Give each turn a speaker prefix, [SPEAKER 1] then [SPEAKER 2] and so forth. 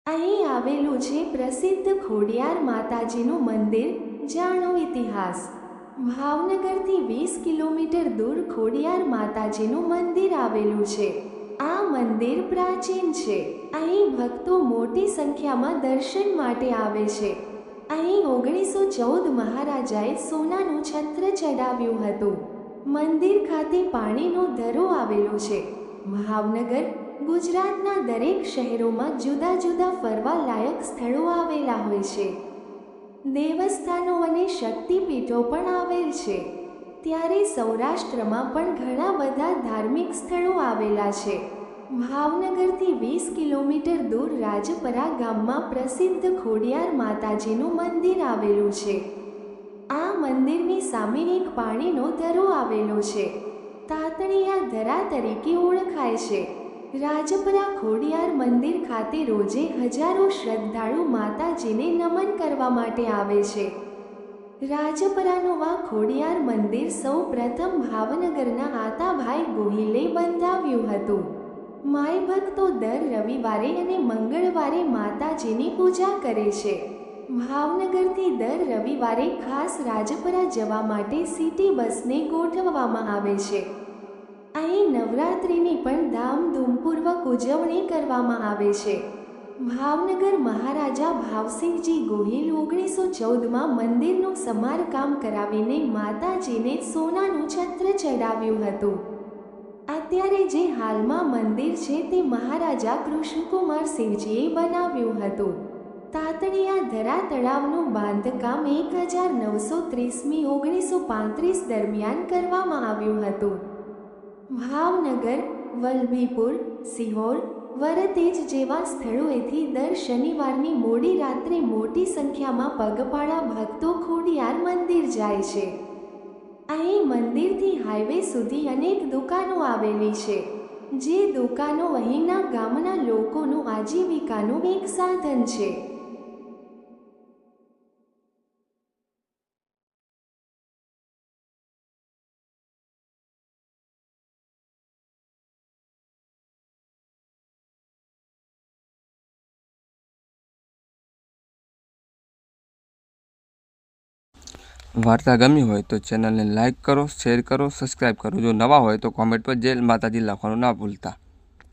[SPEAKER 1] અહીં આવેલું છે પ્રસિદ્ધ ખોડિયાર માતાજીનું મંદિર. જાણો ઇતિહાસ. ભાવનગરથી 20 કિલોમીટર દૂર ખોડિયાર માતાજીનું મંદિર આવેલું છે. આ મંદિર પ્રાચીન છે. અહીં ભક્તો મોટી સંખ્યામાં દર્શન માટે આવે છે. અહીં 1914 મહારાજાએ સોનાનું છત્ર ચડાવ્યું હતું. મંદિર ખાતે પાણીનો ધરો આવેલો છે. ભાવનગર, ગુજરાતના દરેક શહેરોમાં જુદા જુદા ફરવા લાયક સ્થળો આવેલા હોય છે. દેવસ્થાનો અને શક્તિપીઠો પણ આવેલ છે. ત્યારે સૌરાષ્ટ્રમાં પણ ઘણા બધા ધાર્મિક સ્થળો આવેલા છે. ભાવનગરથી 20 કિલોમીટર દૂર રાજપરા ગામમાં પ્રસિદ્ધ ખોડિયાર માતાજીનું મંદિર આવેલું છે. આ મંદિરની સામે એક પાણીનો ધરો આવેલો છે. તાતણિયા ધરા તરીકે ઓળખાય છે. રાજપરા ખોડિયાર મંદિર ખાતે રોજે હજારો શ્રદ્ધાળુ માતાજીને નમન કરવા માટે આવે છે. રાજપરાનું આ ખોડિયાર મંદિર સૌ પ્રથમ ભાવનગરના આતાભાઈ ગોહિલે બંધાવ્યું હતું. માય ભક્તો દર રવિવારે અને મંગળવારે માતાજીની પૂજા કરે છે. ભાવનગરથી દર રવિવારે ખાસ રાજપરા જવા માટે સિટી બસને ગોઠવવામાં આવે છે. અહીં નવરાત્રિની પણ ધામધૂમપૂર્વક ઉજવણી કરવામાં આવે છે. ભાવનગર મહારાજા ભાવસિંહજી ગોહિલ 1914માં મંદિરનું સમારકામ કરાવીને માતાજીને સોનાનું છત્ર ચડાવ્યું હતું. અત્યારે જે હાલમાં મંદિર છે તે મહારાજા કૃષ્ણકુમારસિંહજીએ બનાવ્યું હતું. તાતણિયા ધરા તળાવનું બાંધકામ 1930મી 1935 દરમિયાન કરવામાં આવ્યું હતું. ભાવનગર, વલભીપુર, સિહોર, વરતેજ જેવા સ્થળોએથી દર શનિવારની મોડી રાત્રે મોટી સંખ્યામાં પગપાળા ભક્તો ખોડિયાર મંદિર જાય છે. અહીં મંદિરથી હાઈવે સુધી અનેક દુકાનો આવેલી છે. જે દુકાનો અહીંના ગામના લોકોનું આજીવિકાનું એક સાધન છે.
[SPEAKER 2] વાર્તા ગમી હોય તો ચેનલને લાઇક કરો, શેર કરો, સબસ્ક્રાઈબ કરો. જો નવા હોય તો કોમેન્ટ પર જય માતાજી લખવાનું ના ભૂલતા.